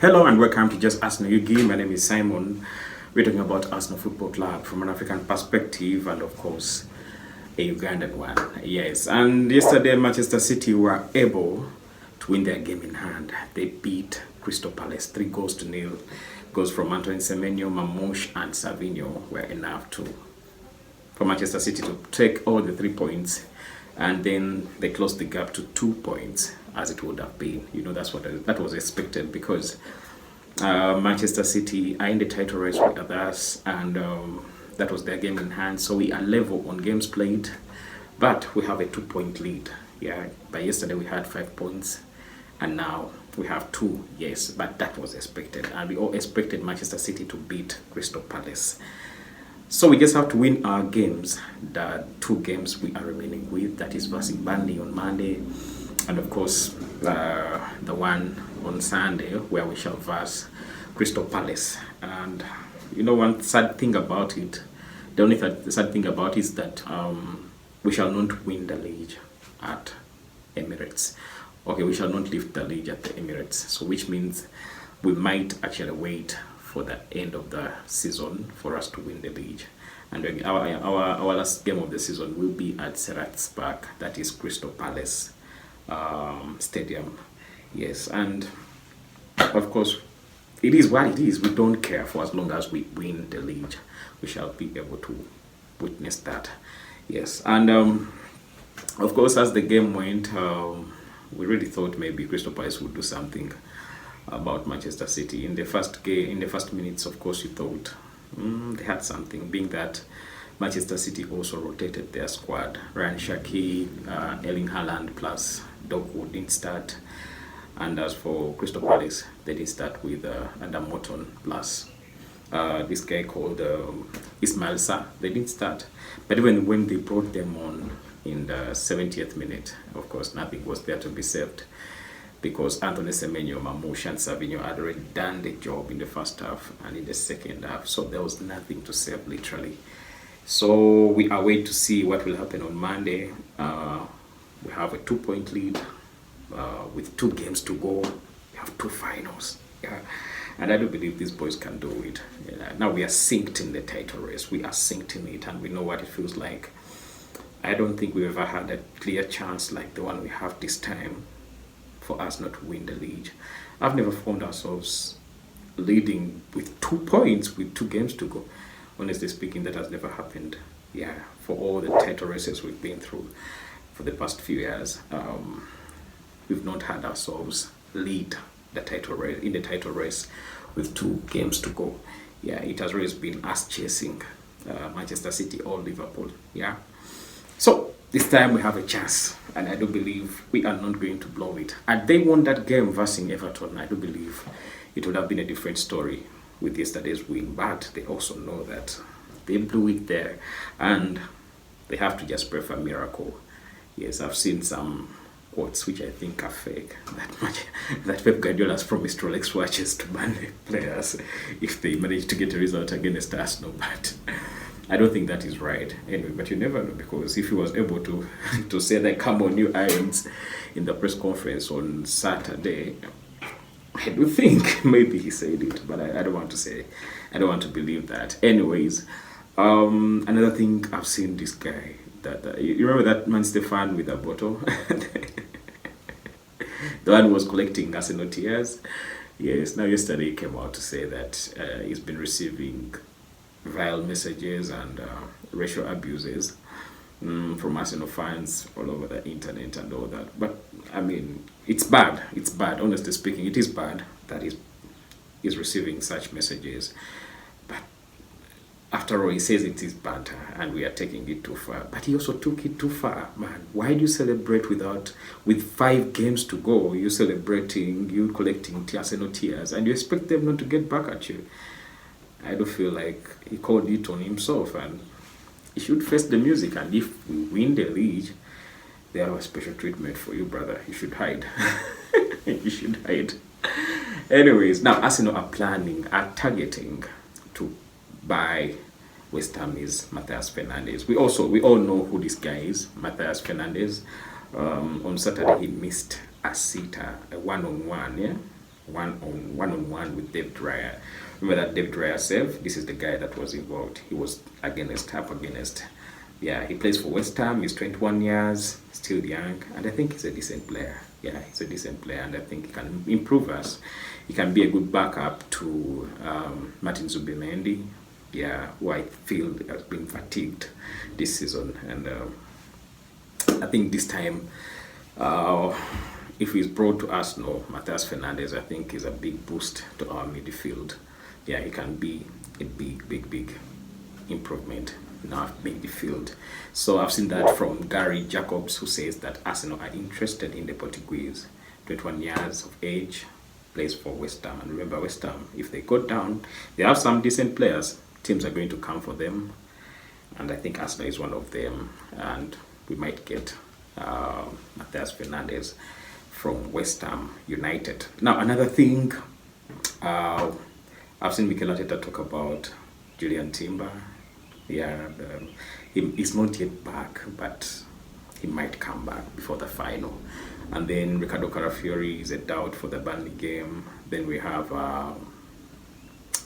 Hello and welcome to Just Arsenal Yugi. My name is Simon. We're talking about Arsenal Football Club from an African perspective and of course a Ugandan one. Yes, and yesterday Manchester City were able to win their game in hand. They beat Crystal Palace 3-0. Goals from Antoine Semenyo, Mamouche and Savinho were enough for Manchester City to take all the 3 points, and then they closed the gap to 2 points as it would have been. That was expected because Manchester City are in the title race with others, and that was their game in hand. So we are level on games played, but we have a 2-point lead. Yeah, by yesterday we had 5 points, and now we have 2. Yes, but that was expected, and we all expected Manchester City to beat Crystal Palace. So we just have to win our games, the 2 games we are remaining with, that is versus Burnley on Monday, and of course the one on Sunday where we shall verse Crystal Palace. And one sad thing about it, the only sad thing about it is that we shall not win the league at Emirates. Okay, we shall not lift the league at the Emirates, so which means we might actually wait for the end of the season for us to win the league. And our last game of the season will be at Selhurst Park, that is Crystal Palace Stadium. Yes, and of course it is what it is. We don't care for as long as we win the league. We shall be able to witness that. Yes, and of course as the game went, we really thought maybe Crystal Palace would do something about Manchester City. In the first minutes, of course, you thought they had something, being that Manchester City also rotated their squad. Ryan Shaki, Erling Haaland plus Dogwood didn't start. And as for Crystal Palace, they did start with Adam Morton plus this guy called Ismail Sarr. They didn't start. But even when they brought them on in the 70th minute, of course, nothing was there to be saved, because Antoine Semenyo, Mamouche and Savinho had already done the job in the first half and in the second half. So there was nothing to save, literally. So we are waiting to see what will happen on Monday. We have a 2-point lead with 2 games to go. We have 2 finals. Yeah. And I do believe these boys can do it. Yeah. Now we are synced in the title race. We are synced in it, and we know what it feels like. I don't think we've ever had a clear chance like the one we have this time for us not to win the league. I've never found ourselves leading with 2 points with 2 games to go. Honestly speaking, that has never happened. Yeah, for all the title races we've been through for the past few years, we've not had ourselves lead the title race in the title race with 2 games to go. Yeah, it has always been us chasing Manchester City or Liverpool. Yeah, so this time we have a chance, and I do believe we are not going to blow it. Had they won that game versus Everton, I do believe it would have been a different story with yesterday's win. But they also know that they blew it there, and they have to just pray for a miracle. Yes, I've seen some quotes which I think are fake, that Pep Guardiola has promised Rolex watches to Burnley players if they manage to get a result against Arsenal, but I don't think that is right. Anyway, but you never know, because if he was able to say that, come on, new irons, in the press conference on Saturday, I do think maybe he said it, but I don't want to say, I don't want to believe that. Anyways, another thing I've seen this guy, that you remember that Manchester fan with a bottle? The one who was collecting Arsenal tears. Yes, now yesterday he came out to say that he's been receiving vile messages and racial abuses from Arsenal fans all over the internet and all that. But I mean, it's bad. It's bad. Honestly speaking, it is bad that he's receiving such messages. But after all, he says it is banter and we are taking it too far. But he also took it too far, man. Why do you celebrate with 5 games to go? You celebrating, you collecting Arsenal tears, and you expect them not to get back at you. I do feel like he called it on himself, and he should face the music. And if we win the league, they have a special treatment for you, brother. You should hide. You should hide. Anyways, now Arsenal are targeting to buy West Ham is Mateus Fernandes. We all know who this guy is, Mateus Fernandes. On Saturday he missed a sitter, a one-on-one, yeah, one-on-one with David Raya. Remember that David Raya save? This is the guy that was involved. He was up against. Yeah, he plays for West Ham. He's 21 years, still young, and I think he's a decent player. Yeah, he's a decent player, and I think he can improve us. He can be a good backup to Martin Zubimendi. Yeah, who I feel has been fatigued this season, and I think this time, if he's brought to Arsenal, Mateus Fernandes, I think is a big boost to our midfield. Yeah, he can be a big improvement in our midfield. So I've seen that from Gary Jacobs, who says that Arsenal are interested in the Portuguese, 21 years of age, plays for West Ham. And remember, West Ham, if they go down, they have some decent players. Teams are going to come for them, and I think Arsenal is one of them. And we might get Mateus Fernandes from West Ham United. Now, another thing, I've seen Mikel Arteta talk about Julian Timber. Yeah, he's not yet back, but he might come back before the final. And then Ricardo Carafiori is a doubt for the Burnley game. Then we have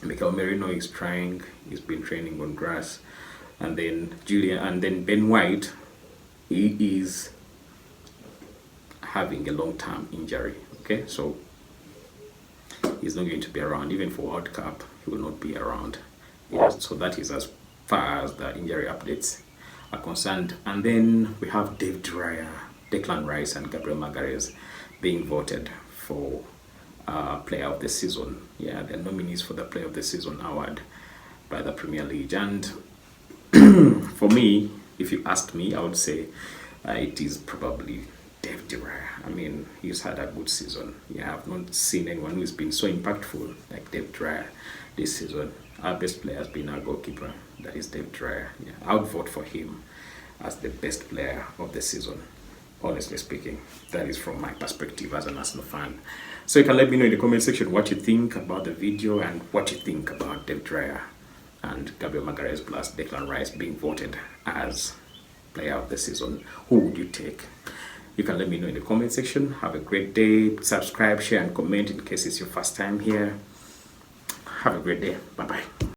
Mikel Merino is trying. He's been training on grass. And then Ben White, he is having a long-term injury. Okay, so he's not going to be around. Even for World Cup, he will not be around. Yes, so that is as far as the injury updates are concerned. And then we have David Raya, Declan Rice, and Gabriel Magalhaes being voted for Player of the Season. Yeah, they're nominees for the Player of the Season award by the Premier League. And for me, if you asked me, I would say it is probably David Raya. I mean, he's had a good season. Yeah, I've not seen anyone who's been so impactful like David Raya this season. Our best player has been our goalkeeper, that is David Raya. Yeah, I would vote for him as the best player of the season, honestly speaking. That is from my perspective as an Arsenal fan. So you can let me know in the comment section what you think about the video and what you think about David Raya and Gabriel Magalhaes plus Declan Rice being voted as Player of the Season. Who would you take? You can let me know in the comment section. Have a great day. Subscribe, share, and comment in case it's your first time here. Have a great day. Bye-bye.